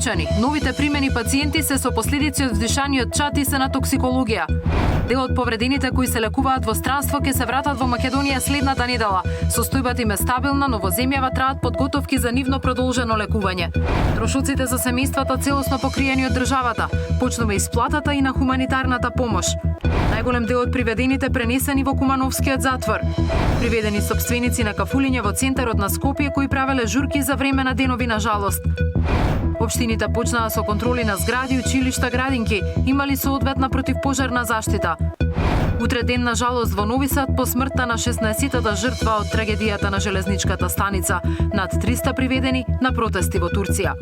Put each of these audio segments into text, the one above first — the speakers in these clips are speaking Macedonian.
Кочани, новите примени пациенти се со последици од вдишаниот чад и се на токсикологија. Дел од повредените кои се лекуваат во странство ќе се вратат во Македонија следната недела. Состојбата им е стабилна, но во земјава траат подготовки за нивно продолжено лекување. Трошоците за семејствата целосно покриени од државата, почнува исплатата и на хуманитарната помош. Најголем дел од приведените пренесени во Кумановскиот затвор. Приведени сопственици на кафулиња во центарот на Скопје кои правеле журки за време на денови на жалост. Општините почнаа со контроли на згради, училишта, градинки, имали соодветна противпожарна заштита. Утре ден на жалост во Нови Сад по смртта на 16-тата жртва од трагедијата на железничката станица, над 300 приведени на протести во Турција.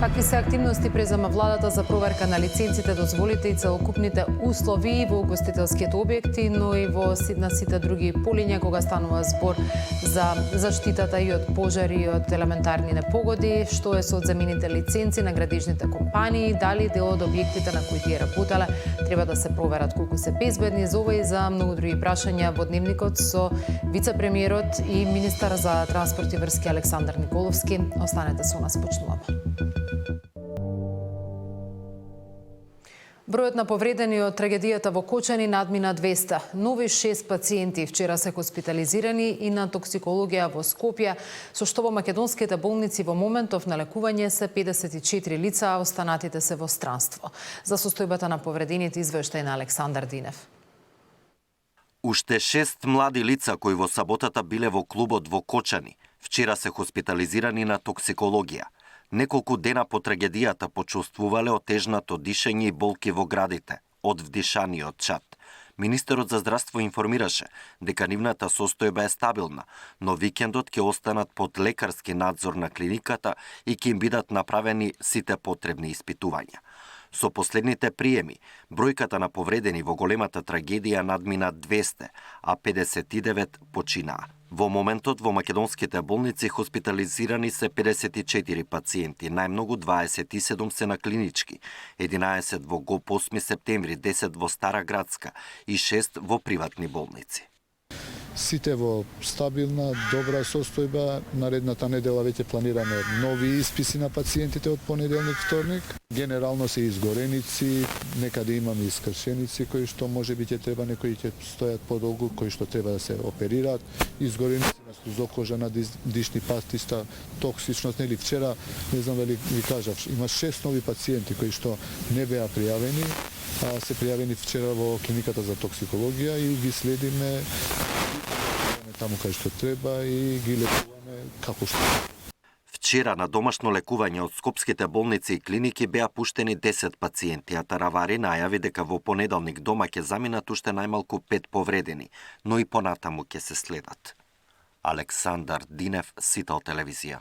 Какви се активности презема владата за проверка на лиценците, дозволите и целокупните услови во угостителските објекти, но и во сите други полиња кога станува збор за заштитата и од пожари и од елементарни непогоди, што е со одземените лиценци на градежните компании, дали дел од објектите на кои тие работеле треба да се проверат колку се безбедни. За ова и за многу други прашања во Дневникот со вице-премиерот и министар за транспорт и врски Александар Николовски. Останете со нас, почнуваме. Бројот на повредени од трагедијата во Кочани надмина 200. Нови 6 пациенти вчера се хоспитализирани и на токсикологија во Скопје, со што во македонските болници во моментов на лекување се 54 лица, а останатите се во странство. За состојбата на повредените извештај на Александар Динев. Уште 6 млади лица кои во саботата биле во клубот во Кочани, вчера се хоспитализирани на токсикологија. Неколку дена по трагедијата почувствувале отежнато дишење и болки во градите од вдишаниот чад. Министерот за здравство информираше дека нивната состојба е стабилна, но викендот ќе останат под лекарски надзор на клиниката и ќе им бидат направени сите потребни испитувања. Со последните приеми, бројката на повредени во големата трагедија надмина 200, а 59 починаа. Во моментот во македонските болници хоспитализирани се 54 пациенти, најмногу 27 се на клинички, 11 во ГОП 8 септември, 10 во Стара Градска и 6 во приватни болници. Сите во стабилна, добра состојба. Наредната недела веќе планираме нови исписи на пациентите од понеделник, вторник. Генерално се изгореници, некаде имаме и скршеници кои што можеби ќе треба, некои ќе стојат подолгу, кои што треба да се оперираат. Изгореници на слузокожа, на дишни пастиста, токсичност. Нели вчера, не знам дали ви кажав, има 6 нови пациенти кои што не беа пријавени, а се пријавени вчера во клиниката за токсикологија и ги следиме таму кај што треба и ги лекуваме како што. Вчера на домашно лекување од скопските болници и клиники беа пуштени 10 пациенти, а Таравари најави дека во понеделник дома ќе заминат уште најмалку 5 повредени, но и понатаму ќе се следат. Александар Динев, Сител телевизија.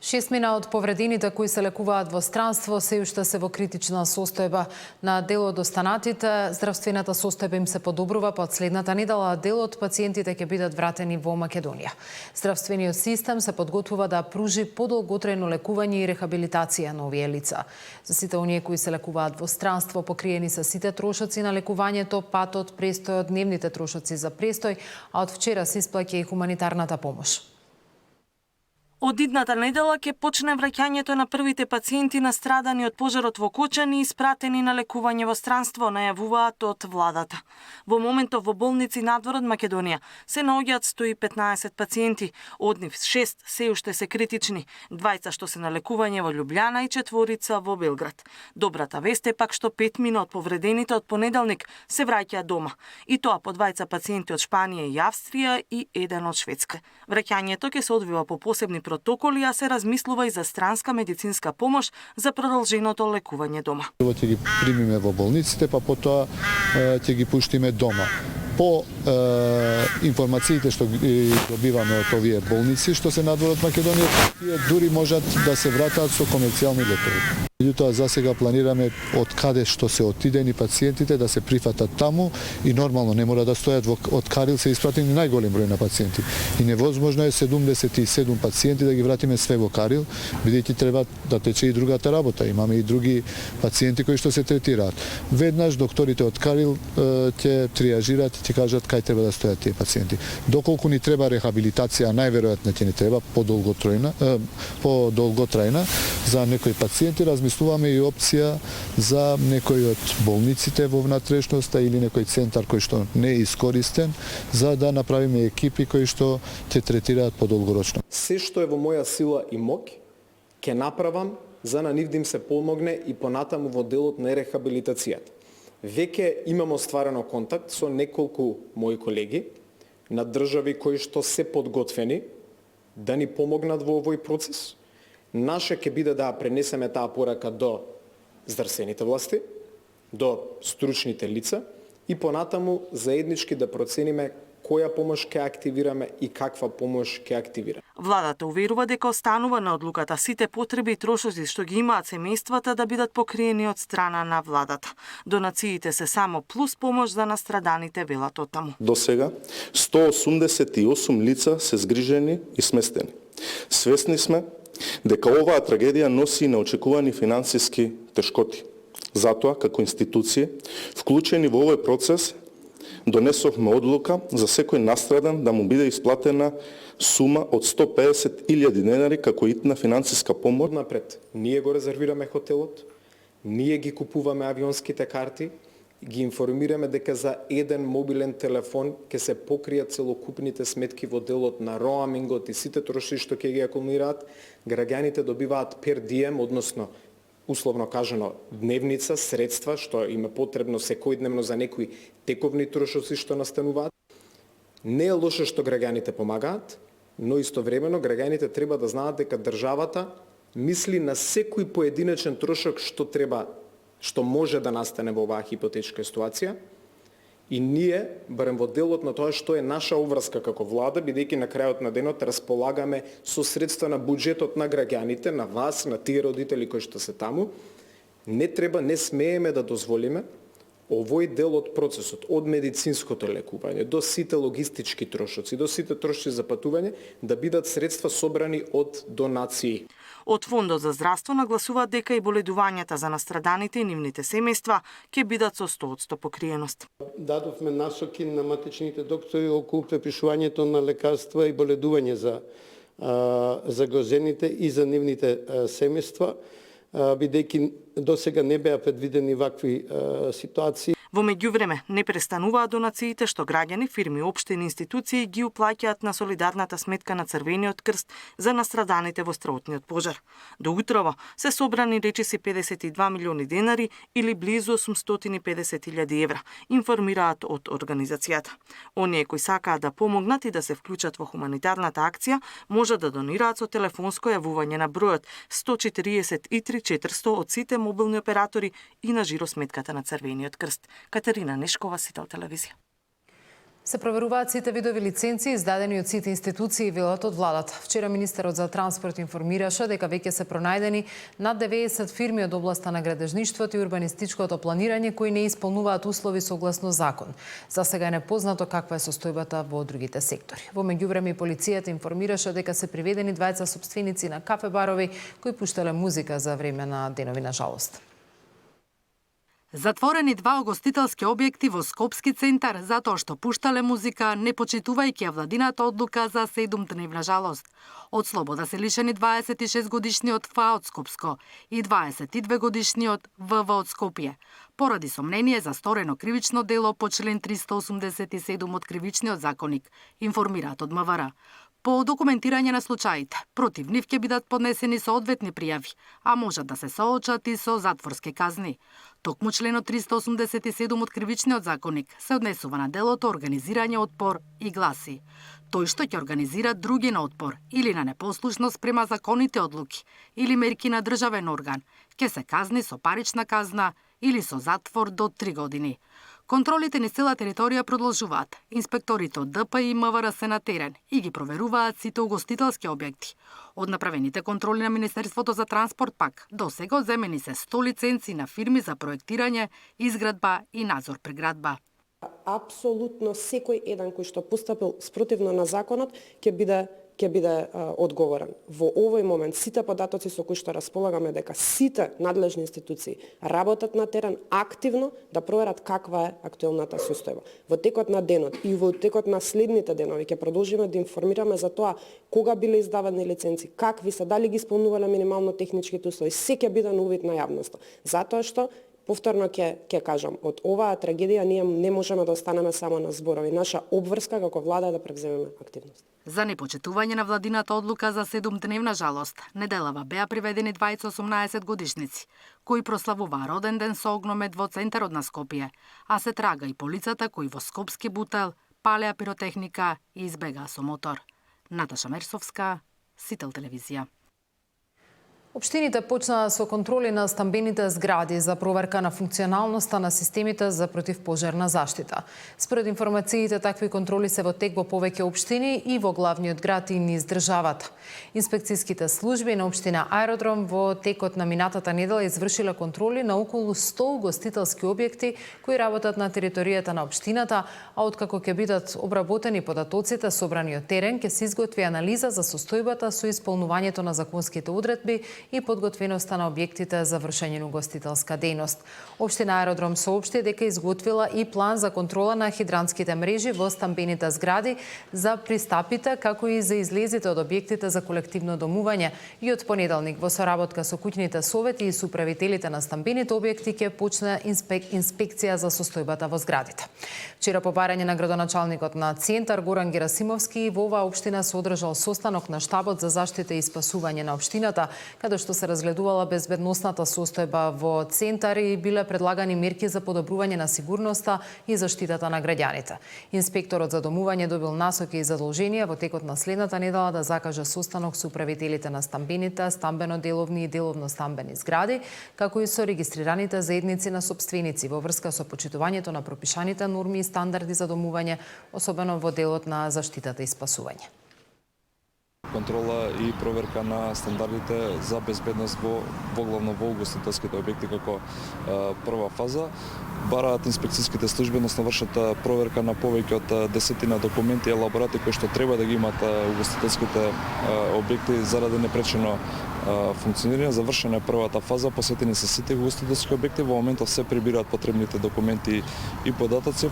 6 од повредените кои се лекуваат во странство се уште се во критична состојба. На дел од останатите здравствената состојба им се подобрува, па од следната недела дел од пациентите ќе бидат вратени во Македонија. Здравствениот систем се подготвува да пружи подолготрајно лекување и рехабилитација на овие лица. За сите оние кои се лекуваат во странство, покриени се сите трошоци на лекувањето, патот, престојот, дневните трошоци за престој, а од вчера се исплаќа и хуманитарната помош. Од идната недела ќе почне враќањето на првите пациенти настрадани од пожарот во Кочани и испратени на лекување во странство, најавуваат од владата. Во моментов во болници надвор од Македонија се наоѓаат 115 пациенти, од нив 6 се уште се критични, 2 што се на лекување во Љубљана и 4 во Белград. Добрата вест е пак што 5 од повредените од понеделник се враќаат дома, и тоа по 2 пациенти од Шпанија и Австрија и 1 од Шведска. Враќањето ќе се одвива по посебни протоколи, а се размислува и за странска медицинска помош за продолженото лекување дома. Прво ќе ги примиме во болниците, па потоа ќе ги пуштиме дома. По информациите што ги добиваме од овие болници што се надвор од Македонија, тие дури можат да се вратат со комерцијални летови. Меѓутоа, за сега планираме од каде што се отидени пациентите да се прифатат таму и нормално не мора да стојат од Карил, се испратени најголем број на пациенти. И невозможно е 77 пациенти да ги вратиме све во Карил, бидејќи треба да тече и другата работа. Имаме и други пациенти кои што се третираат. Веднаш докторите од Карил ќе триажираат и ќе кажат кај треба да стојат тие пациенти. Доколку ни треба рехабилитација, најверојатно ќе ни треба подолготрајна за некои пациенти, размислуваме и опција за некои од болниците во внатрешноста или некој центар кој што не е искористен, за да направиме екипи кои што ќе третираат подолгорочно. Се што е во моја сила и моќ, ќе направам за на нив да им се помогне и понатаму во делот на рехабилитацијата. Веќе имам остварено контакт со неколку мои колеги на држави кои што се подготвени да ни помогнат во овој процес. Наше ќе биде да пренесеме таа порака до здравствените власти, до стручните лица и понатаму заеднички да процениме која помош ќе активираме и каква помош ќе активираме. Владата уверува дека останува на одлуката сите потреби и трошоци што ги имаат семејствата да бидат покриени од страна на владата. Донациите се само плюс помош за настраданите, велат оттаму. До сега 188 лица се згрижени и сместени. Свесни сме дека оваа трагедија носи неочекувани финансиски тешкоти. Затоа, како институции, вклучени во овој процес, донесовме одлука за секој настрадан да му биде исплатена сума од 150.000 денари како итна финансиска помош. Напред, ние го резервираме хотелот, ние ги купуваме авионските карти, ги информираме дека за еден мобилен телефон ќе се покријат целокупните сметки во делот на роамингот и сите трошоци што ќе ги акумулираат. Граѓаните добиваат per diem, односно условно кажано дневница, средства што им е потребно секојдневно за некои тековни трошоци што настануваат. Не е лошо што граѓаните помагаат, но истовремено граѓаните треба да знаат дека државата мисли на секој поединечен трошок што може да настане во оваа хипотетичка ситуација. И ние, барем во делот на тоа што е наша обврска како влада, бидејќи на крајот на денот располагаме со средства на буџетот на граѓаните, на вас, на тие родители кои што се таму, не смееме да дозволиме овој дел од процесот, од медицинското лекување до сите логистички трошоци, до сите трошоци за патување, да бидат средства собрани од донации. Од Фондот за здравство нагласуваат дека и боледувањата за настраданите и нивните семејства ќе бидат со 100% покриеност. Дадовме насоки на матичните доктори околу препишувањето на лекарства и боледување за загрозените и за нивните семејства, бидејќи досега не беа предвидени вакви ситуации. Во меѓувреме не престануваат донациите што граѓани, фирми, општини, институции ги уплаќаат на солидарната сметка на Црвениот крст за настраданите во страотниот пожар. До утрово се собрани речиси 52 милиони денари или близу 850.000 евра, информираат од организацијата. Оние кои сакаат да помогнат и да се вклучат во хуманитарната акција, може да донираат со телефонско јавување на бројот 143 400 од сите мобилни оператори и на жиросметката на Црвениот крст. Катерина Нешкова, Сител телевизија. Се проверуваат сите видови лиценци издадени од сите институции, велат од владата. Вчера министерот за транспорт информираше дека веќе се пронајдени над 90 фирми од областа на градежништвото и урбанистичкото планирање кои не исполнуваат услови согласно закон. За сега е непознато каква е состојбата во другите сектори. Во меѓувреме полицијата информираше дека се приведени двајца сопственици на кафе барови кои пуштале музика за време на денови на жалост. Затворени два угостителски објекти во Скопски центар затоа што пуштале музика, не почитувајќи ја владината одлука за 7-дневна жалост. Од слобода се лишени 26-годишниот ФА од Скопско и 22-годишниот ВВ од Скопје, поради сомнение за сторено кривично дело по член 387 од Кривичниот законник, информираат од МВР. По документирање на случаите, против нив ќе бидат поднесени соодветни пријави, а можат да се соочат и со затворски казни. Токму членот 387 од Кривичниот законник се однесува на делото организирање отпор и гласи: тој што ќе организира други на отпор или на непослушност према законите одлуки или мерки на државен орган, ќе се казни со парична казна или со затвор до 3 години. Контролите низ цела територија продолжуваат. Инспекторите од ДП и МВР се на терен и ги проверуваат сите угостителски објекти. Од направените контроли на Министерството за транспорт пак, досега одземени се 100 лиценци на фирми за проектирање, изградба и надзор при градба. Апсолутно секој еден кој што постапил спротивно на законот ќе биде одговорен. Во овој момент сите податоци со кои што располагаме дека сите надлежни институции работат на терен активно да проверат каква е актуелната состојба. Во текот на денот и во текот на следните денови ќе продолжиме да информираме за тоа кога биле издавани лиценци, какви се, дали ги исполнувале минимално техничките услови, се ќе биде на увид на јавноста. Затоа што повторно ќе кажам, од оваа трагедија ние не можеме да останеме само на зборови. Наша обврска како влада е да превземеме активност. За непочитување на владината одлука за 7-дневна жалост, неделава беа приведени двајца 18 годишници, кои прославуваа роден ден со огномет во центарот на Скопје, а се трага и полицата кои во Скопски бутел палеа пиротехника и избегаа со мотор. Наташа Мерсовска, Сител телевизија. Општините почнаа со контроли на стамбените згради за проверка на функционалноста на системите за противпожарна заштита. Според информациите, такви контроли се во тек во повеќе општини и во главниот град и низ државата. Инспекцијските служби на општина Аеродром во текот на минатата недела извршиле контроли на околу 100 угостителски објекти кои работат на територијата на општината, а откако ќе бидат обработени податоците собрани од терен, ќе се изготви анализа за состојбата со исполнувањето на законските одредби и подготвеноста на објектите за вршење на угостителска дејност. Општина Аеродром соопшти дека изготвила и план за контрола на хидрантските мрежи во стамбените згради за пристапите, како и за излезите од објектите за колективно домување. И од понеделник во соработка со куќните совети и со управителите на стамбените објекти ќе почне инспекција за состојбата во зградите. Вчера по барање на градоначалникот на Центар Горан Герасимовски во оваа општина се одржал состанок на штабот за заштита и спасување на општината, каде што се разгледувала безбедносната состојба во Центар и биле предлагани мерки за подобрување на сигурноста и заштитата на граѓаните. Инспекторот за домување добил насоки и задолженија во текот на следната недела да закаже состанок со управителите на стамбените, стамбено-деловни и деловно-стамбени згради, како и со регистрираните заедници на сопственици во врска со почитувањето на пропишаните норми и стандарди за домување, особено во делот на заштитата и спасување. Контрола и проверка на стандардите за безбедност во главно во угостителските објекти како прва фаза. Бараат инспекцијските служби, односно вршат проверка на повеќе од 10 документи и елаборати кои што треба да ги имат угостителските објекти заради непречено функционирање. Завршена е првата фаза, посетени се сите угостителски објекти, во моментов се прибираат потребните документи и податоци.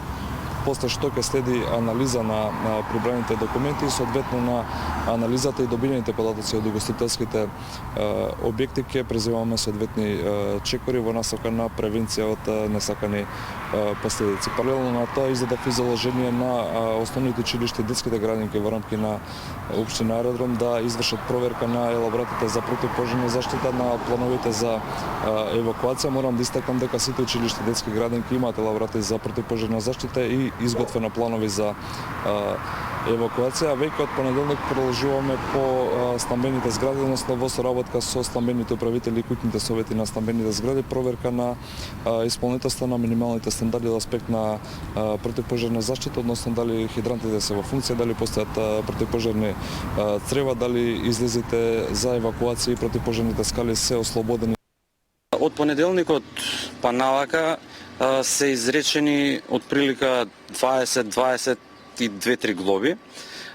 После што ќе следи анализа на прибраните документи и соодветно на анализата и добиените податоци од угостителските објекти ќе преземаме соодветни чекори во насока на превенција од несакани последици. Паралелно на тоа издадов и заложение на основните училишта и детските градинки во рамки на општина Аеродром да извршат проверка на елаборатите за противпожарна заштита, на плановите за евакуација. Морам да истакнам дека сите училишта и детски градинки имаат елаборати за противпожарна заштита и изготвено планови за евакуација. Веќе од понеделник продолжуваме по стамбените згради, односно во соработка со стамбените управители и куќните совети на стамбените згради, проверка на исполнителноста на минималните стандарди од аспект на противпожарна заштита, односно дали хидрантите се во функција, дали постојат противпожарни црева, дали излезите за евакуација и противпожарните скали се ослободени. Од понеделникот па навака се изречени отприлика 20-22-3 глоби.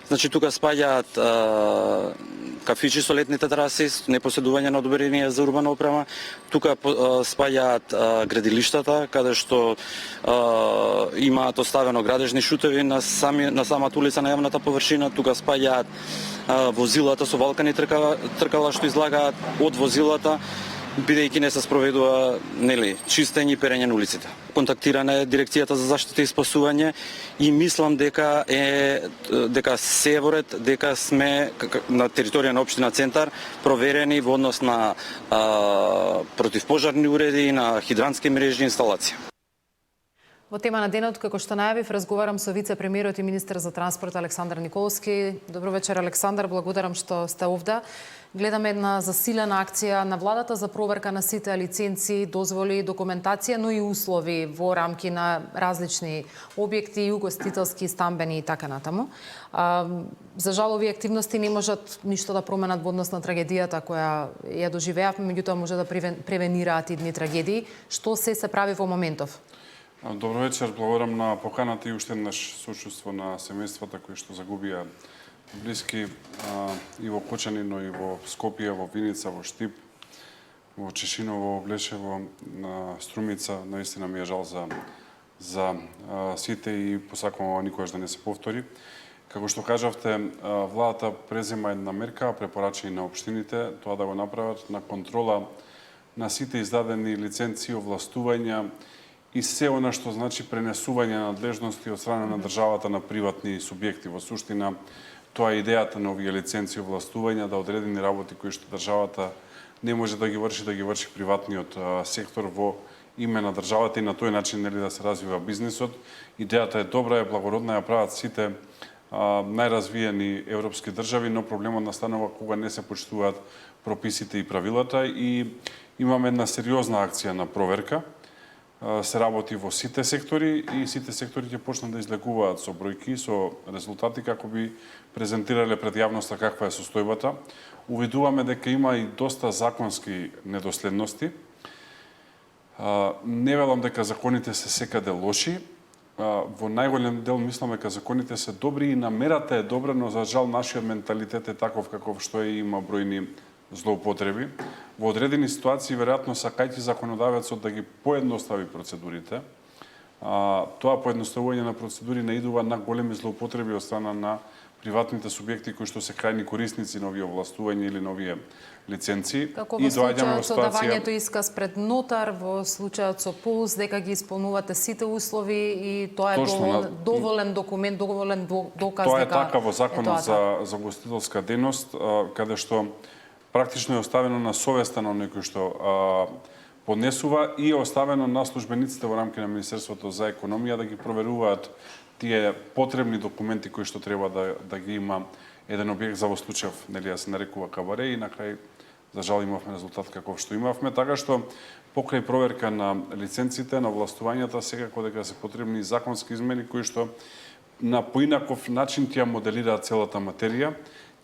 Значи тука спаѓаат кафичи со летни тераси, непоседување на одобрение за урбана опрема. Тука спаѓаат градилиштата, каде што имаат оставено градежни шутеви на самата улица на јавната површина. Тука спаѓаат возилата со валкани тркала што излагаат од возилата, бидејќи не се спроведува чистење и перење на улиците. Контактирана е дирекцијата за заштита и спасување и мислам дека се е во ред, дека сме на територија на општина Центар проверени во однос на противпожарни уреди и на хидрантски мрежи и инсталација. Во тема на денот, како што најавив, разговарам со вице-премиерот и министер за транспорт Александар Николовски. Добро вечер, Александар, благодарам што сте овде. Гледаме една засилена акција на владата за проверка на сите лиценци, дозволи, документација, но и услови во рамки на различни објекти, угостителски, стамбени и така натаму. За жал, овие активности не можат ништо да променат во однос на трагедијата која ја доживеавме, меѓутоа може да превенираат идни трагедии. Што се прави во моментов? Добро вечер, благодарам на поканата и уште еднаш сочувство на семејствата кои што загубија блиски и во Кочани, но и во Скопје, во Виница, во Штип, во Чешиново, во Блешево, на Струмица. Наистина ми е жал за сите и посакувам ова никогаш да не се повтори. Како што кажавте, владата презема една мерка, препорача и на општините тоа да го направат на контрола на сите издадени лиценци, овластувања и се она што значи пренесување на надлежности од страна на државата на приватни субјекти. Во суштина, тоа е идејата на овие лиценци и овластувања, да одредени работи кои што државата не може да ги врши приватниот сектор во име на државата и на тој начин да се развива бизнисот. Идејата е добра, е благородна, ја прават сите најразвиени европски држави, но проблемот настанува кога не се почитуваат прописите и правилата и имаме една сериозна акција на проверка. Се работи во сите сектори и сите сектори ќе почнат да излегуваат со бројки, со резултати како би презентирале пред јавноста каква е состојбата. Увидуваме дека има и доста законски недоследности. Не велам дека законите се секаде лоши. Во најголем дел мислам дека законите се добри и намерата е добра, но за жал нашиот менталитет е таков каков што е, има бројни злоупотреби. Во одредени ситуации, веројатно, сакајќи законодавецот да ги поедностави процедурите, тоа поедноставување на процедури наидува на големи злоупотреби од страна на приватните субјекти кои што се крајни корисници на овие овластувања или на овие лиценци. Како во случајот со давањето исказ пред нотар, во случајот со ПУЛС, дека ги исполнувате сите услови и тоа е доволен документ, доволен доказ дека... Тоа е така во Законот за гостителска дејност, каде што практично е оставено на совеста на некој што поднесува и е оставено на службениците во рамки на Министерството за економија да ги проверуваат тие потребни документи кои што треба да ги има еден објект, за во случај да се нарекува кабаре, и на крај за жал имавме резултат каков што имавме, така што покрај проверка на лиценците, на овластувањата, секако дека се потребни законски измени кои што на поинаков начин ќе моделираат целата материја,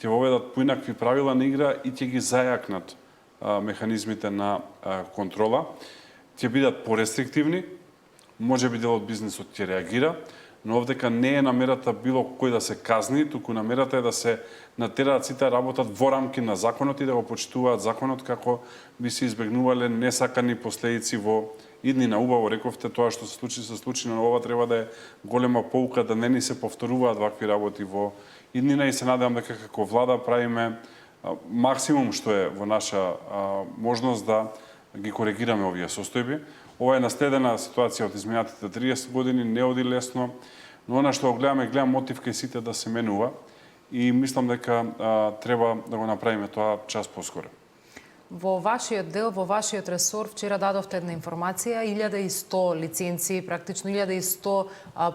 ќе воведат поинакви правила на игра и ќе ги зајакнат механизмите на контрола, ќе бидат порестриктивни, можеби дел од бизнисот ќе реагира, но овдека не е намерата било кој да се казни, туку намерата е да се натераат сите работат во рамки на законот и да го почитуваат законот како би се избегнувале несакани последици во иднина. Убаво рековте, тоа што се случи, но ова треба да е голема поука да не ни се повторуваат вакви работи во иднина и се надевам дека како влада правиме максимум што е во наша можност да ги коригираме овие состојби. Ова е наследена ситуација од изминатите 30 години, не оди лесно, но она што го гледаме мотив кај сите да се менува и мислам дека треба да го направиме тоа час поскоро. Во вашиот дел, во вашиот ресор, вчера дадовте една информација, 1100 лиценци, практично 1100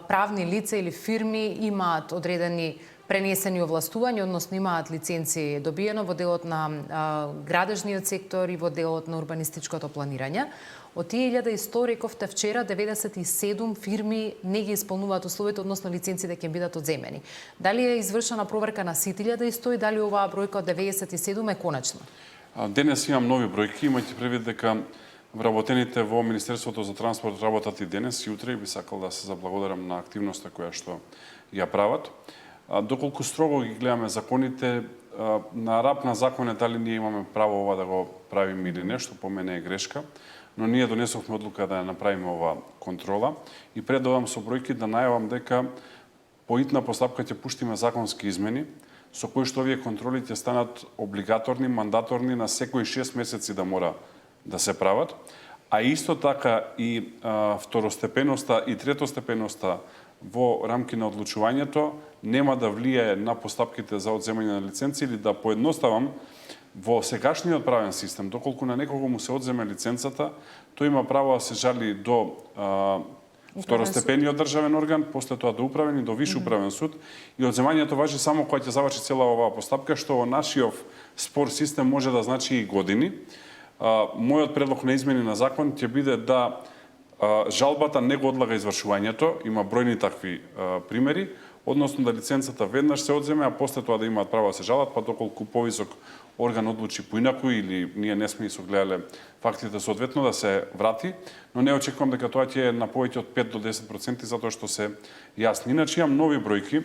правни лица или фирми имаат одредени пренесени овластувања, односно имаат лиценци добиено во делот на градежниот сектор и во делот на урбанистичкото планирање. Од тие 1100, рековте вчера, 97 фирми не ги исполнуваат условите, односно лиценците ќе бидат одземени. Дали е извршена проверка на сите 1100 и дали оваа бројка од 97 е конечна? Денес имам нови бројки, имајќи предвид дека вработените во Министерството за транспорт работат и денес и утре, и би сакал да се заблагодарам на активноста која што ја прават. Доколку строго ги гледаме законите, на рап на закон е дали ние имаме право ова да го правиме или нешто, по мене е грешка, но ние донесовме одлука да ја направиме ова контрола и пред да одам со бројки да најавам дека по итна постапка ќе пуштиме законски измени со кои што овие контроли ќе станат облигаторни, мандаторни на секои 6 месеци да мора да се прават, а исто така и второстепеноста и третостепеноста во рамки на одлучувањето нема да влијае на постапките за одземање на лиценци или да поедноставам во сегашниот правен систем, доколку на некого му се одземе лиценцата, тој има право да се жали до второстепениот државен орган, после тоа до управен и до виш управен суд, и одземањето важи само кога ќе заврши цела оваа постапка, што во нашиот спор систем може да значи и години. Мојот предлог на измени на закон ќе биде да жалбата не го одлага извршувањето, има бројни такви примери, односно да лиценцата веднаш се одземе, а после тоа да имаат право да се жалат, па доколку повисок орган одлучи поинаку или ние не сме согледале фактите соодветно да се врати, но не очекувам дека тоа ќе е на повеќе од 5 до 10% затоа што се јасни. Иначе имам нови бројки.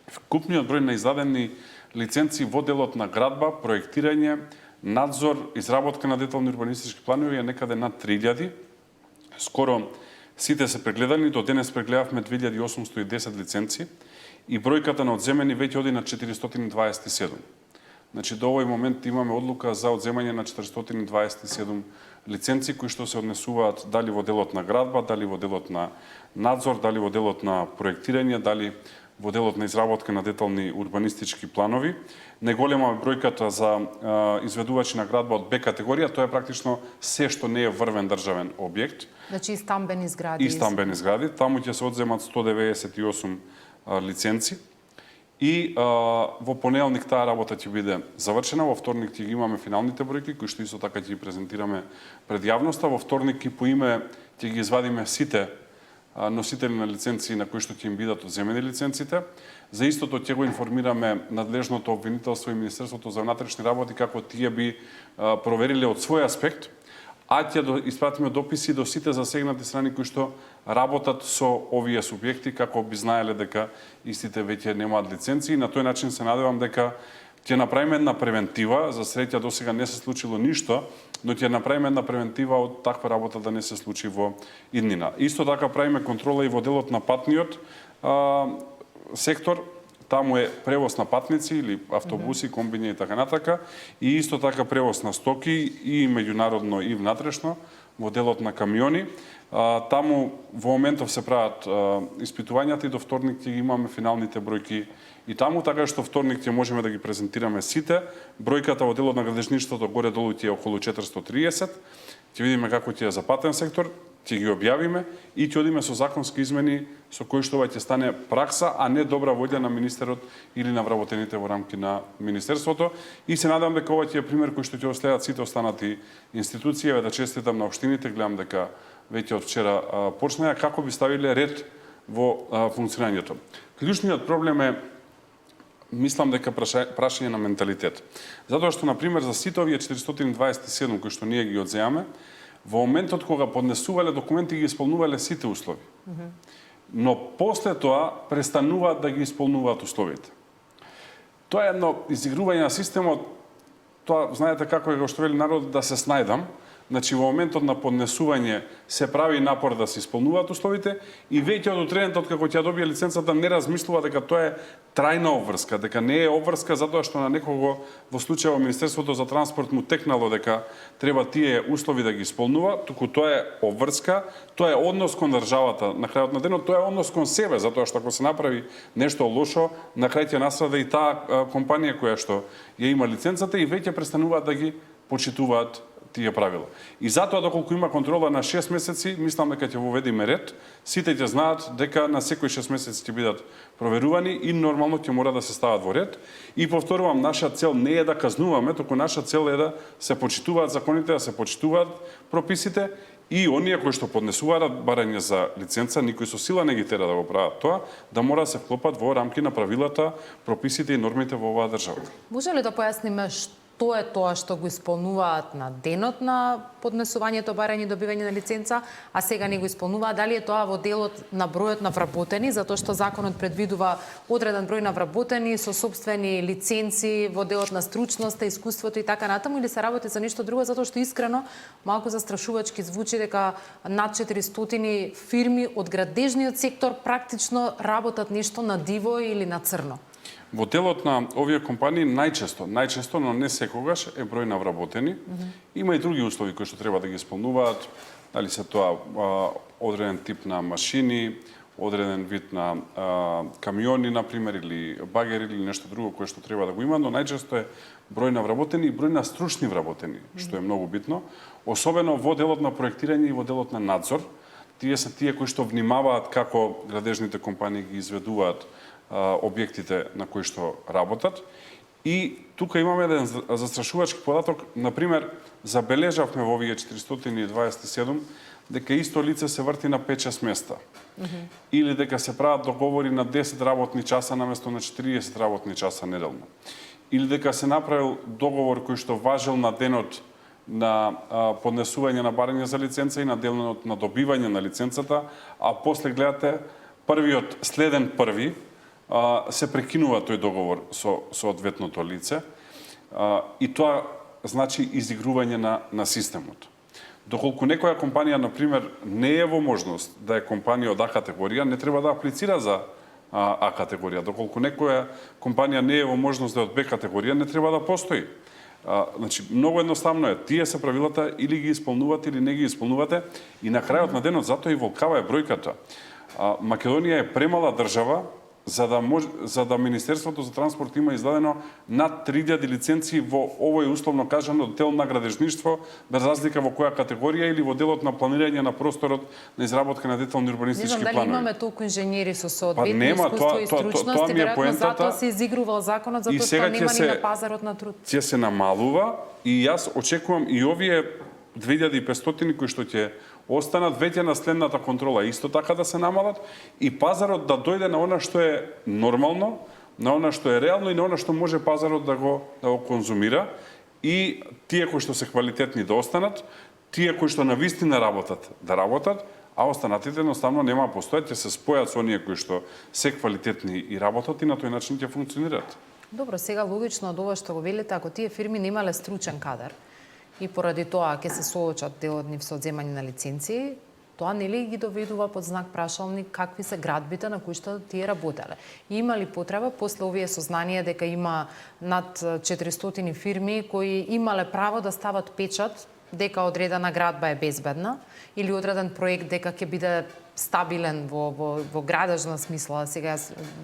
Вкупниот број на издадени лиценци во делот на градба, проектирање, надзор, изработка на детални урбанистички планови е некаде над 3000. Скоро сите се прегледани, до денес прегледавме 2810 лиценци и бројката на одземени веќе оди на 427. Значи, до овој момент имаме одлука за одземање на 427 лиценци, кои што се однесуваат дали во делот на градба, дали во делот на надзор, дали во делот на проектирање, дали во делот на изработка на детални урбанистички планови. Неголема е бројката за изведувачи на градба од Б категорија, тоа е практично се што не е врвен државен објект. Значи и стамбени згради. И стамбени згради. Таму ќе се одземат 198 лиценци. И во понеделник таа работа ќе биде завршена, во вторник ќе ги имаме финалните бројки, кои што исто така ќе ги презентираме пред јавноста. Во вторник и по име ќе ги извадиме сите носители на лиценци на кои што ќе им бидат одземени лиценците. За истото ќе го информираме надлежното обвинителство и Министерството за внатрешни работи како тие би провериле од свој аспект, а ќе испратиме дописи до сите засегнати страни кои што работат со овие субјекти како би знаеле дека истите веќе немаат лиценци и на тој начин се надевам дека ќе направиме една превентива, за среќа досега не се случило ништо, но ќе направиме една превентива од таква работа да не се случи во иднина. Исто така правиме контрола и во делот на патниот сектор, таму е превоз на патници или автобуси, комбини и така натака, и исто така превоз на стоки и меѓународно и внатрешно во делот на камиони. Таму во моментов се прават испитувањата и до вторник ќе имаме финалните бројки и таму, така што вторник ќе можеме да ги презентираме сите. Бројката во делот на градежништвото горе-долу ќе е околу 430. Ќе видиме како ќе е за патен сектор, ќе ги објавиме и ќе одиме со законски измени со кои што ова ќе стане пракса, а не добра волја на министерот или на вработените во рамки на министерството. И се надам дека ова ќе е пример кој што ќе следат сите останати институции. Да честитам на општините, гледам дека веќе од вчера почнаа како би ставиле ред во функционирањето. Клучниот проблем е, мислам дека прашање на менталитет. Затоа што, например, за сите овие 427 кои што ние ги одземаме, во моментот кога поднесувале документи ги исполнувале сите услови. Но после тоа престануваат да ги исполнуваат условите. Тоа е едно изигрување на системот, тоа знаете како е, што вели народ, да се снајдам. Значи, во моментот на поднесување се прави напор да се исполнуваат условите и веќе од утредентот како ќе добие лиценцата не размислува дека тоа е трајна обврска, дека не е обврска затоа што на некого во случајот Министерството за транспорт му текнало дека треба тие услови да ги исполнува, туку тоа е обврска, тоа е однос кон државата. На крајот на денот тоа е однос кон себе, затоа што ако се направи нешто лошо, на крај ќе настрада и таа компанија која што ја има лиценцата и веќе престануваат да ги почитуваат тие правила. И затоа, доколку има контрола на 6 месеци, мислам дека ќе воведиме ред. Сите ќе знаат дека на секој 6 месеци ќе бидат проверувани и нормално ќе мора да се стават во ред. И повторувам, наша цел не е да казнуваме, туку наша цел е да се почитуваат законите, да се почитуваат прописите и оние кои што поднесуваат барање за лиценца, никој со сила не ги тера да го прават тоа, да мора да се вклопат во рамки на правилата, прописите и нормите во оваа држава. Може ли да појасниме што е тоа што го исполнуваат на денот на поднесувањето, барање и добивање на лиценца, а сега не го исполнуваат? Дали е тоа во делот на бројот на вработени, затоа што законот предвидува одреден број на вработени со собствени лиценци во делот на стручноста, искуството и така натаму, или се работи за нешто друго, затоа што искрено малку застрашувачки звучи дека над 400 фирми од градежниот сектор практично работат нешто на диво или на црно? Во делот на овие компании најчесто, но не секогаш, е број на вработени. Има и други услови кои што треба да ги исполнуваат, дали се тоа одреден тип на машини, одреден вид на камиони, например, или багери, или нешто друго кое што треба да го има, но најчесто е број на вработени и број на стручни вработени, што е многу битно, особено во делот на проектирање и во делот на надзор. тие се тие кои што внимаваат како градежните компании ги изведуваат објектите на кои што работат. И тука имаме еден застрашувачки податок, например, забележавме во овие 427 дека исто лице се врти на 5-6 места. Или дека се прават договори на 10 работни часа наместо на 40 работни часа неделно. Или дека се направил договор кој што важел на денот на поднесување на барање за лиценца и на денот на добивање на лиценцата, а после гледате првиот следен први се прекинува тој договор со одветното лице и тоа значи изигрување на системот. Доколку некоја компанија, например, не е во можност да е компанија од А категорија, не треба да аплицира за А категорија. Доколку некоја компанија не е во можност да е од Б категорија, не треба да постои. Значи, многу едноставно е. Тие се правилата, или ги исполнувате, или не ги исполнувате, и на крајот на денот, затоа и волкава е бројката. Македонија е премала држава, за да Министерството за транспорт има издадено над 3000 лиценции во овој условно кажано дел на градежништво, без разлика во која категорија, или во делот на планирање на просторот на изработка на детални урбанистички планови. Не знам дали имаме толку инженери со соодветно искуство и стручност, и веројатно затоа се изигрувал законот, затоа што нема ни на пазарот на труд. Ќе се намалува и јас очекувам и овие 2500 кои што ќе останат веќе на следната контрола исто така да се намалат и пазарот да дојде на она што е нормално, на она што е реално и на она што може пазарот да го конзумира и тие кои што се квалитетни да останат, тие кои што навистина работат да работат, а останатите едноставно нема постојат, ќе се спојат со оние кои што се квалитетни и работат и на тој начин ќе функционираат. Добро, сега логично од ова што го велите, ако тие фирми немале стручен кадар, и поради тоа ќе се соочат дел од нив со земање на лиценции, тоа нели ги доведува под знак прашалник какви се градбите на кои што тие работеле. Има ли потреба после овие сознанија дека има над 400 фирми кои имале право да стават печат дека одредена градба е безбедна или одреден проект дека ќе биде стабилен во градежна смисла. Сега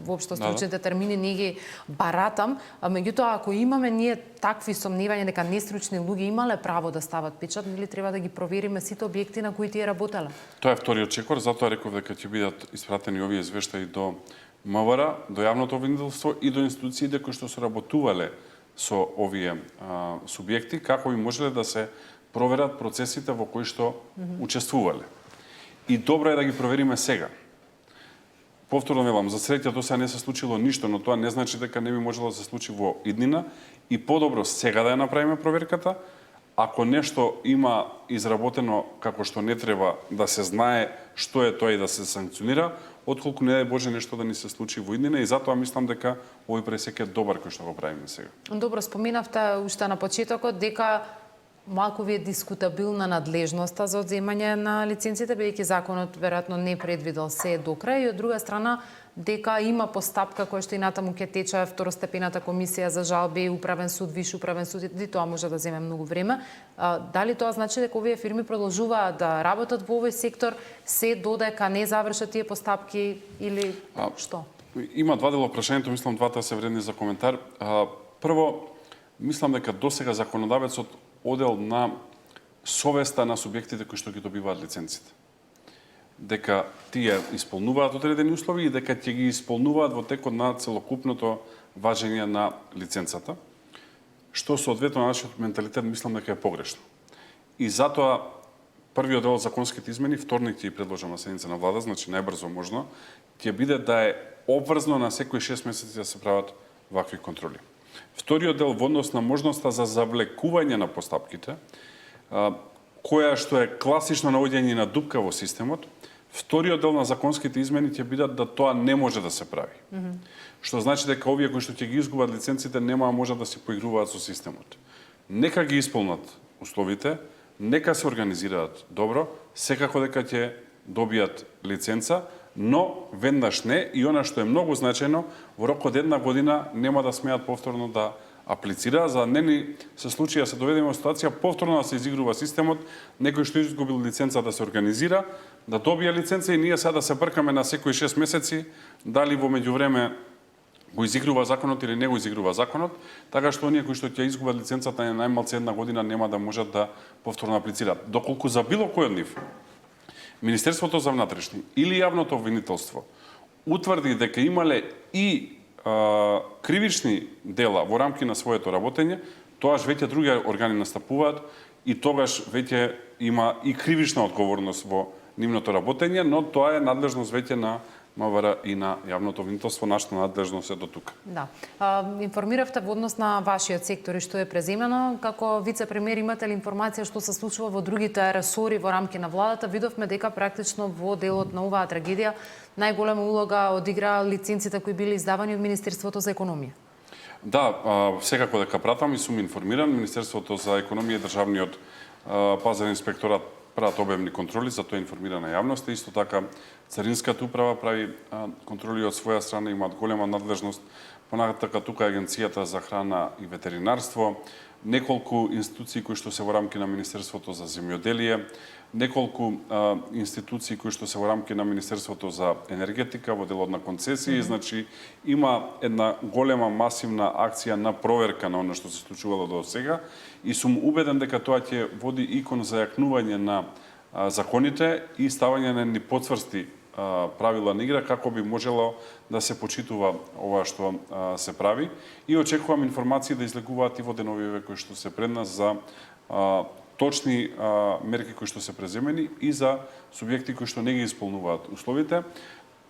воопшто стручните термини не ги баратам, а меѓутоа ако имаме ние такви сомневања дека нестручни луѓе имале право да стават печат, нели треба да ги провериме сите објекти на кои тие работеле. Тоа е вториот чекор, затоа реков дека ќе бидат испратени овие извештаи до МВР, до јавното обвинителство и до институциите кои што соработувале со овие субјекти, како би можеле да се проверат процесите во кои што учествувале. И добро е да ги провериме сега. Повторно велам, за среќа до сега не се случило ништо, но тоа не значи дека не би можело да се случи во иднина и подобро сега да ја направиме проверката. Ако нешто има изработено како што не треба да се знае што е тоа и да се санкционира, отколку не е Боже нешто да ни се случи во иднина и затоа мислам дека овој пресек е добар кој што го правиме сега. Добро, споминавте уште на почетокот дека малку ви е дискутабилна надлежноста за одземање на лиценците, бидејќи законот веројатно не предвидел се до крај, и од друга страна дека има постапка која што и натаму ќе тече второстепената комисија за жалби, управен суд, виш управен суд, и тоа може да земе многу време. Дали тоа значи дека овие фирми продолжуваат да работат во овој сектор се додека не завршат тие постапки или што? Има два дела прашањето, мислам двата се вредни за коментар. Прво, мислам дека досега законодавецот одел на совеста на субјектите кои што ги добиваат лиценците. Дека тие исполнуваат одредени услови и дека ќе ги исполнуваат во текот на целокупното важење на лиценцата, што соодветно на нашиот менталитет мислам дека е погрешно. И затоа првиот дел законските измени, вторник ќе ги предложам на седница на влада, значи најбрзо можно, ќе биде да е обврзно на секои 6 месеци да се прават вакви контроли. Вториот дел во однос на можноста за завлекување на постапките, која што е класично наоѓање на дупка во системот, вториот дел на законските измени ќе бидат да тоа не може да се прави. Што значи дека овие кои што ќе ги изгубат лиценците нема може да се поигруваат со системот. Нека ги исполнат условите, нека се организираат добро, секако дека ќе добијат лиценца, но веднаш не, и она што е многу значајно, во рок од 1 година нема да смеат повторно да аплицира, за не ни се случи да се доведеме во ситуација повторно да се изигрува системот, некој што изгубил лиценца да се организира, да добие лиценца и ние сега да се бркаме на секои 6 месеци дали во меѓувреме го изигрува законот или не го изигрува законот, така што оние кои што ќе изгубат лиценцата на најмалце 1 година нема да можат да повторно аплицираат. Доколку за било кој од нив Министерството за внатрешни или јавното обвинителство утврди дека имале и кривични дела во рамки на своето работење, тогаш веќе други органи настапуваат и тогаш веќе има и кривична одговорност во нивното работење, но тоа е надлежност веќе на МВР и на јавното обвинителство, нашата надлежност е до тука. Да. Информиравте во однос на вашиот сектор и што е преземено. Како вице-премиер имате ли информација што се случува во другите ресори во рамки на владата? Видовме дека практично во делот на оваа трагедија најголема улога одигра лиценците кои били издавани од Министерството за економија. Да, секако дека пратам и сум информиран. Министерството за економија и државниот пазарен инспекторат прават обемни контроли, за тоа информирана јавноста. Исто така, Царинската управа прави контроли од своја страна, имаат голема надлежност. Понатака тука Агенцијата за храна и ветеринарство, неколку институции кои што се во рамки на Министерството за земјоделие, неколку институции кои што се во рамки на Министерството за енергетика во делот на концесии, значи има една голема масивна акција на проверка на оно што се случувало до сега и сум убеден дека тоа ќе води и кон зајакнување на законите и ставање на непоцврсти правила на игра како би можело да се почитува ова што се прави и очекувам информации да излегуваат и во деновиве кои што се пред нас за точни мерки кои што се преземени и за субјекти кои што не ги исполнуваат условите.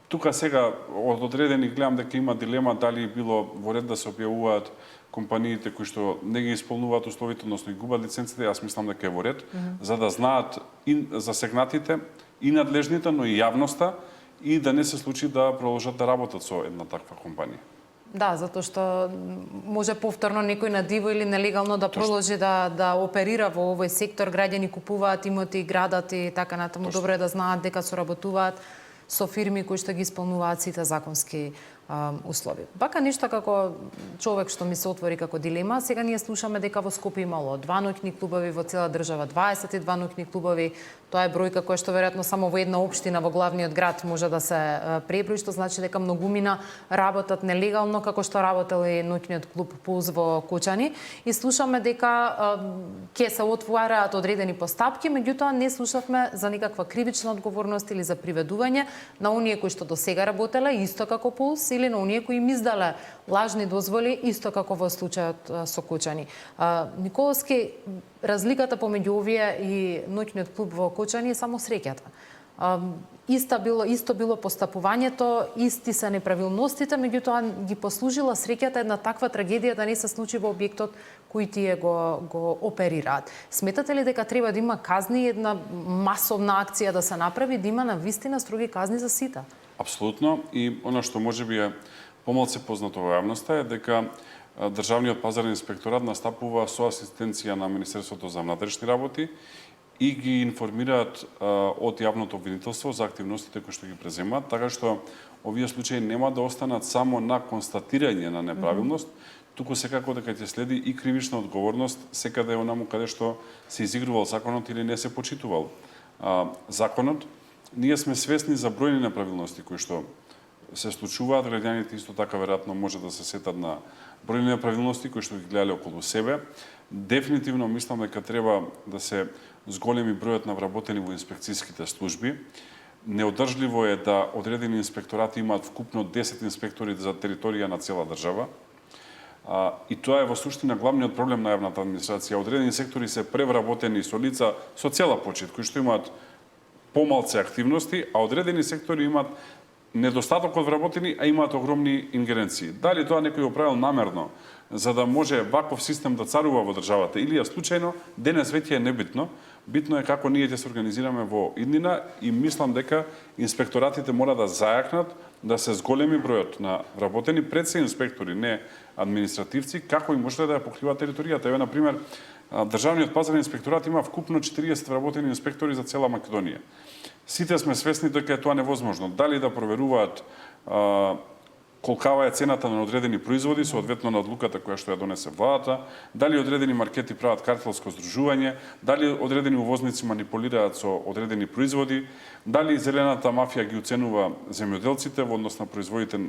Тука сега од одредени гледам дека има дилема дали било во ред да се објавуваат компаниите кои што не ги исполнуваат условите, односно и губат лиценците. Јас мислам дека е во ред, за да знаат и засегнатите, и надлежните, но и јавноста, и да не се случи да продолжат да работат со една таква компанија. Да, затоа што може повторно некој на диво или нелегално да продолжи да оперира во овој сектор, граѓани купуваат имоти, градат и така натаму. Добро е да знаат дека соработуваат со фирми кои што ги исполнуваат сите законски услови. Бака нешто како човек што ми се отвори како дилема, сега ние слушаме дека во Скопје имало 2 ноќни клубови во цела држава, 22 ноќни клубови. Тоа е бројка која што веројатно само во една општина во главниот град може да се преброи, што значи дека многумина работат нелегално како што работел и ноќниот клуб Пулс во Кочани. И слушаме дека ќе се отвараат одредени постапки, меѓутоа не слушавме за никаква кривична одговорност или за приведување на оние кои што досега работеле исто како Пулс или на оние кои им издале лажни дозволи, исто како во случајот со Кочани. Николовски, разликата помеѓу овие и ноќниот клуб во Кочани е само среќата. Исто било постапувањето, исти се неправилностите, меѓутоа ги послужила среќата една таква трагедија да не се случи во објектот кој тие го оперираат. Сметате ли дека треба да има казни, една масовна акција да се направи, да има навистина строги казни за сите? Апсолутно. И она што можеби е помалку познато во јавноста е дека Државниот пазарен инспекторат настапува со асистенција на Министерството за внатрешни работи и ги информираат од јавното обвинителство за активностите кои што ги преземаат, така што овие случаи нема да останат само на констатирање на неправилност, туку секако дека ќе следи и кривична одговорност секаде онаму каде што се изигрувал законот или не се почитувал законот. Ние сме свесни за бројни неправилности кои што се случуваат, граѓаните исто така веројатно може да се сетат на бројни неправилности кои што ги гледале околу себе. Дефинитивно мислам дека треба да се зголеми бројот на вработени во инспекцијските служби. Неодржливо е да одредени инспекторати имаат вкупно 10 инспектори за територија на цела држава. И тоа е во суштина главниот проблем на јавната администрација. Одредени сектори се превработени со лица со цела почит, кои што имаат помалце активности, а одредени сектори имаат недостаток од вработени, а имаат огромни ингеренции. Дали тоа некој го правил намерно, за да може ваков систем да царува во државата, или е случајно, денес веќе е небитно. Битно е како ние ќе се организираме во иднина и мислам дека инспекторатите мора да зајакнат, да се зголеми бројот на вработени пред се инспектори, не административци, како и може да ја покрива територијата. Еве, например, Државниот пазарен инспекторат има вкупно 40 вработени инспектори за цела Македонија. Сите сме свесни дека е тоа невозможно. Дали да проверуваат колкава е цената на одредени производи соодветно на одлуката која што ја донесе владата, дали одредени маркети прават картелско здружување, дали одредени увозници манипулираат со одредени производи, дали зелената мафија ги уценува земјоделците во однос на производите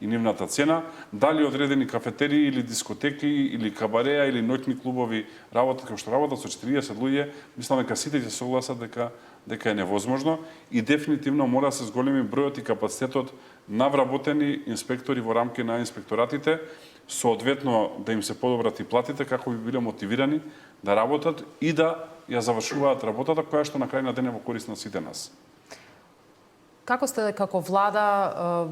и нивната цена, дали одредени кафетерии или дискотеки или кабареа или ноќни клубови работат како што работат со 40 луѓе, мислам дека сите ќе се согласат дека е невозможно и дефинитивно мора да се зголеми бројот и капацитетот на вработени инспектори во рамки на инспекторатите, соодветно да им се подобрат и платите како би биле мотивирани да работат и да ја завршуваат работата која што на крај на ден е во корист на сите нас. Како сте како влада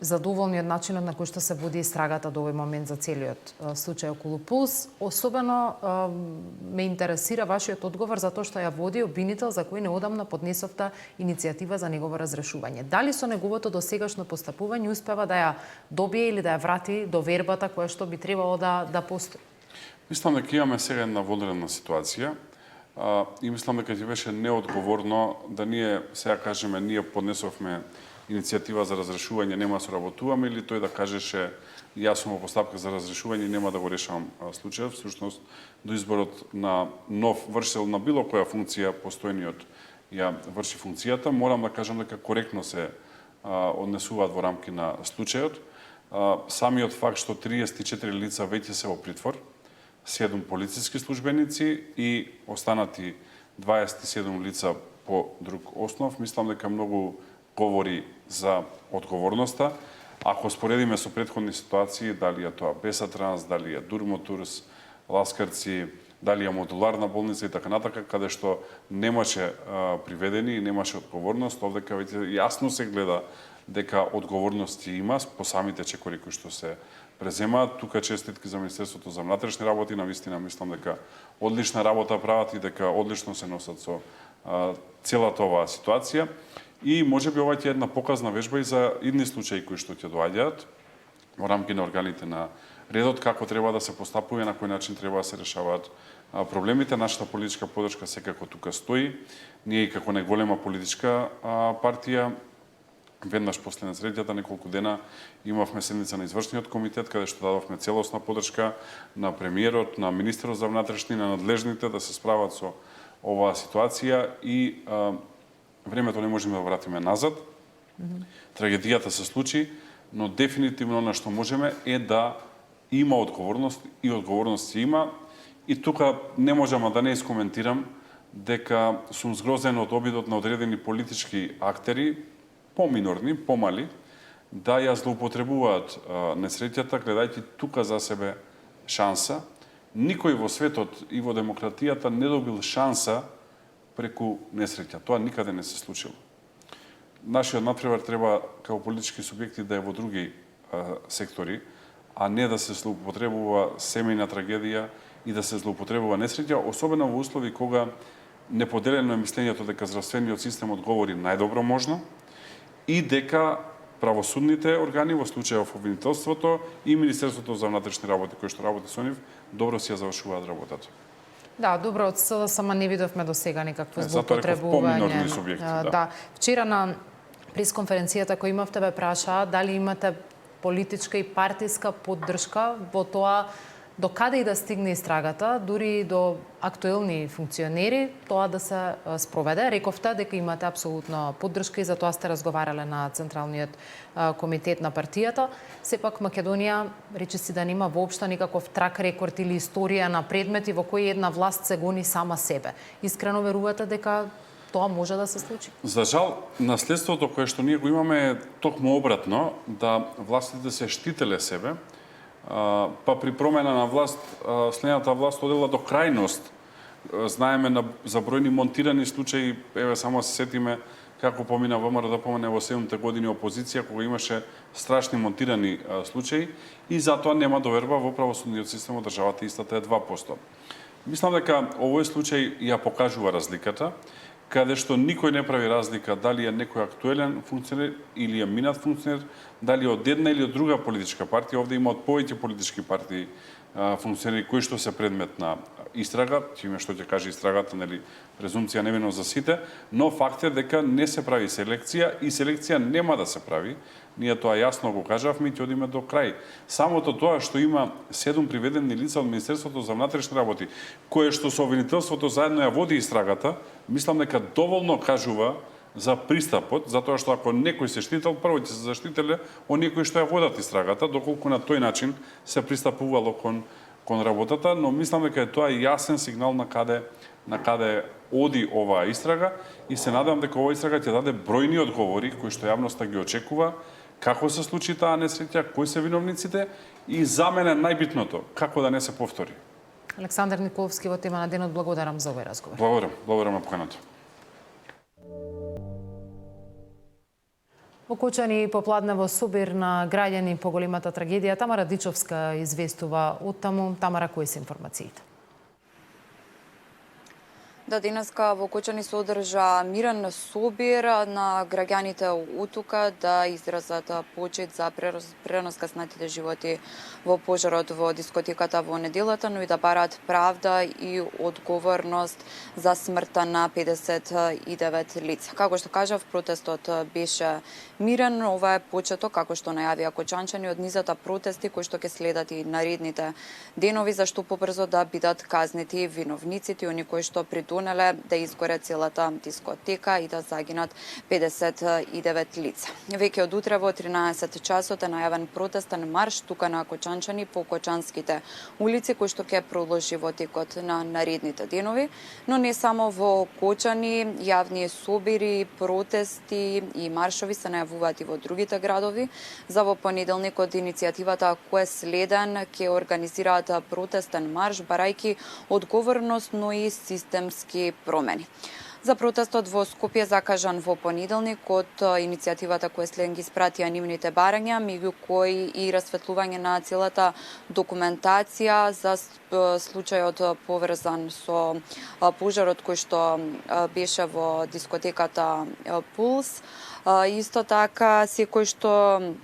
задоволни од начинот на кој што се води истрагата до овој момент за целиот случај околу Пулс? Особено ме интересира вашиот одговор за тоа што ја води обвинител за кој неодамна поднесовте иницијатива за негово разрешување. Дали со неговото досегашно постапување успева да ја добие или да ја врати до вербата која што би требало да постои? Мислам дека имаме сега една вонредна ситуација. И мислам дека ќе беше неодговорно да ние, сега кажеме, ние поднесовме иницијатива за разрешување, нема да соработуваме, или тој да кажеше јас сум во постапка за разрешување и нема да го решавам случајот. Всушност, до изборот на нов вршител на било која функција, постојниот ја врши функцијата, морам да кажам дека коректно се однесуваат во рамки на случајот. Самиот факт што 34 лица веќе се во притвор, 7 полициски службеници и останати 27 лица по друг основ, мислам дека многу говори за одговорноста. Ако споредиме со претходни ситуации, дали е тоа Бесатранс, дали е Дурмотурс, Ласкарци, дали е модуларна болница и така натака, каде што немаше приведени и немаше одговорност, овдека веќе јасно се гледа дека одговорности има по самите чекори кои што се преземаат. Тука честитки за Министерството за внатрешни работи, навистина мислам дека одлична работа прават и дека одлично се носат со целата оваа ситуација. И можеби ова ќе е една показна вежба и за идни случаи кои што ќе доаѓаат во рамки на органите на редот, како треба да се постапува, на кој начин треба да се решаваат проблемите. Нашата политичка подршка секако тука стои. Ние како најголема политичка партија веднаш после несреќата, неколку дена, имавме седница на извршниот комитет, каде што дадовме целосна подршка на премиерот, на министерот за внатрешни, на надлежните да се справат со оваа ситуација и времето не можеме да вратиме назад. Трагедијата се случи, но дефинитивно на што можеме е да има одговорност и одговорност има. И тука не можам да не искоментирам дека сум згрозен од обидот на одредени политички актери, поминорни, помали, да ја злоупотребуваат несреќата, гледајќи тука за себе шанса. Никој во светот и во демократијата не добил шанса преку несреќа. Тоа никаде не се случило. Нашиот надпревар треба како политички субјекти да е во други сектори, а не да се злоупотребува семејна трагедија и да се злоупотребува несреќа, особено во услови кога неподелено е мислењето дека здравствениот систем одговори најдобро можно и дека правосудните органи, во случајов обвинителството и Министерството за внатрешни работи, кој што работи со нив, добро си ја завршуваат работата. Да, добро, од СДСМ не видовме до сега никакво злоупотребување. Затоа реков поминорни субјекти, да. Вчера на пресконференцијата која имавте бе праша дали имате политичка и партиска поддршка во тоа до каде и да стигне истрагата, дури до актуелни функционери, тоа да се спроведе. Рековте дека имате апсолутно поддршка и за тоа сте разговарале на Централниот комитет на партијата. Сепак Македонија речиси да нема воопшто никаков трак рекорд или историја на предмети во кои една власт се гони сама себе. Искрено верувате дека тоа може да се случи? За жал, наследството кое што ние го имаме е токму обратно, да властите се штителе себе, па при промена на власт, следната власт одела до крајност. Знаеме за бројни монтирани случаи, еве само се сетиме како помина ВМРО да помине во 7-те години опозиција, кога имаше страшни монтирани случаи и затоа нема доверба во правосудниот систем од државата, истата е 2%. Мислам дека овој случај ја покажува разликата, каде што никој не прави разлика дали е некој актуелен функционер или е минат функционер, дали од една или од друга политичка партија. Овде има од повеќе политички партии функционери кои што се предмет на истрага, име што ќе каже истрагата, нели, презумпција невиност за сите, но факт е дека не се прави селекција и селекција нема да се прави. Ние тоа јасно го кажавме и ќе одиме до крај. Самото тоа што има 7 приведени лица од Министерството за внатрешни работи, кое што со обвинителството заедно ја води истрагата, мислам дека доволно кажува за пристапот, затоа што ако некој се штител, прво ќе се заштителе оние кои што ја водат истрагата, доколку на тој начин се пристапувало кон работата, но мислам дека е тоа јасен сигнал на каде оди оваа истрага и се надам дека оваа истрага ќе даде бројни одговори кои што јавноста ги очекува, како се случи таа несреќа, кои се виновниците и за мене најбитното, како да не се повтори. Александар Николовски во тема на денот, благодарам за овој разговор. Благодарам на поканата. Во Кочани попладне во Собир на граѓани по големата трагедија. Тамара Дичовска известува од таму. Тамара, кои се информациите? Да, денеска во Кочани се одржа мирен собир на граѓаните утука да изразат почит за прерано скаснатите животи во пожарот во дискотеката во неделата, но и да бараат правда и одговорност за смртта на 59 лица. Како што кажав, протестот беше мирен. Ова е почеток, како што најавија кочанчани, од низата протести кои што ќе следат и наредните денови, зашто побрзо да бидат казнети виновниците, они кои што придонеле да изгоре целата дискотека и да загинат 59 лица. Веќе од утре во 13 часот е најавен протестен марш тука на кочанчани по кочанските улици, кој што ќе продолжи во текот на наредните денови, но не само во Кочани, јавни собири, протести и маршови се најавуваат и во другите градови. За во понеделникот иницијативата Кој следен ќе организираат протестен марш, барајки одговорност, но и системски промени. За протестот во Скопје закажан во понеделник од иницијативата Кој следен ги испратија нивните барања, меѓу кои и расветлување на целата документација за случајот поврзан со пожарот кој што беше во дискотеката Пулс. Исто така, секој што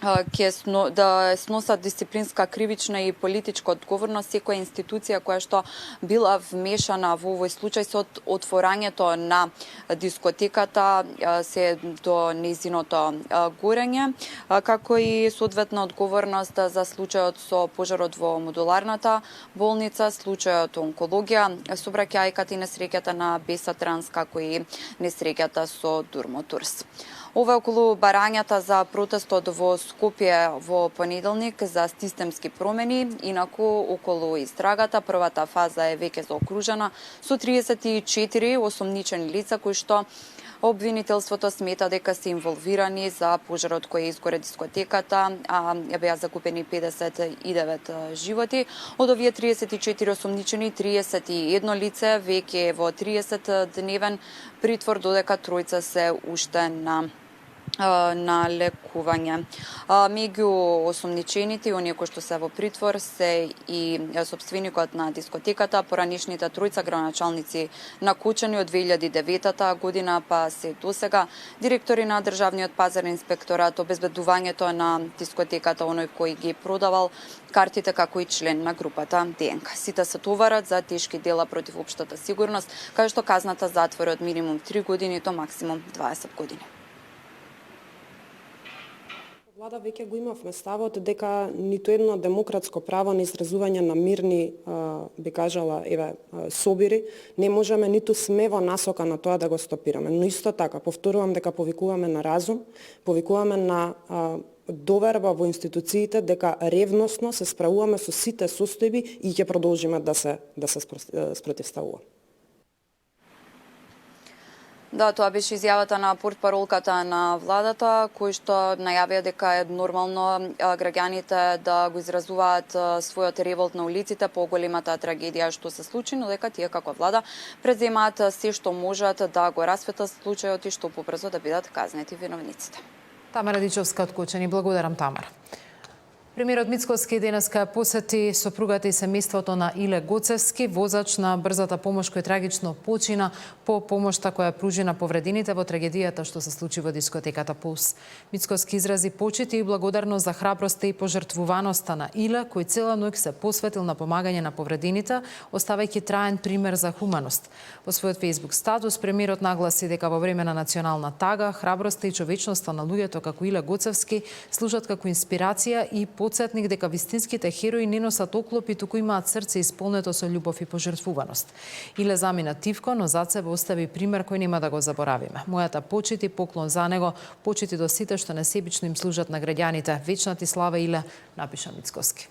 ќе да сносат дисциплинска, кривична и политичка одговорност, секоја институција која што била вмешана во овој случај со отворањето на дискотеката се до нејзиното горење, како и соодветна одговорност за случајот со пожарот во модуларната болница, случајот онкологија, сообраќајката и несреќата на Беса Транс, како и несреќата со Турмотурс. Ова околу барањата за протестот во Скопје во понеделник за системски промени, инаку околу истрагата првата фаза е веќе заокружена со 34 осомничени лица кои што обвинителството смета дека се инволвирани за пожарот кој изгоре дискотеката, а беа закупени 59 животи. Од овие 34 осомничени, 31 лице веќе во 30-дневен притвор, додека тројца се уште на лекување. Меѓу осомничените и оние кои што се во притвор се и сопственикот на дискотеката, поранишните тројца градоначалници на Кочани од 2009 година па се досега, директори на Државниот пазарен инспекторат, обезбедувањето на дискотеката, оној кој ги продавал картите, како и член на групата ДНК. Сите се товарат за тешки дела против општата сигурност, кај што казната затвор од минимум 3 години до максимум 20 години. Влада веќе го имавме ставот дека ниту едно демократско право на изразување на мирни, би кажала, собири, не можеме ниту сме во насока на тоа да го стопираме. Но исто така, повторувам дека повикуваме на разум, повикуваме на доверба во институциите дека ревносно се справуваме со сите состојби и ќе продолжиме да се спротивставуваме. Да, тоа беше изјавата на портпаролката на владата, кој што најавија дека е нормално граѓаните да го изразуваат својот револт на улиците по големата трагедија што се случи, но дека тие како влада преземаат се што можат да го расветат случајот и што побрзо да бидат казнети виновниците. Тамара Дичовска од Кочани, благодарам, Тамара. Премиерот Мицкоски денеска посети сопругата и семејството на Иле Гоцевски, возач на брзата помош кој трагично почина по помошта која пружи на повредените во трагедијата што се случи во дискотеката Пулс. Мицкоски изрази почит и благодарност за храброста и пожртвуваноста на Иле, кој цела ноќ се посветил на помагање на повредените, оставајќи траен пример за хуманост. Во својот Facebook статус премиерот нагласи дека во време на национална тага, храброста и човечноста на луѓето како Иле Гоцевски служат како инспирација и подсетник дека вистинските херои не носат оклопи, туку имаат срце исполнето со љубов и пожртвуваност. Иле замина тивко, но зад себе остави пример кој нема да го заборавиме. Мојата почит и поклон за него, почит и до сите што несебично им служат на граѓаните. Вечна ти слава, Иле, напиша Мицкоски.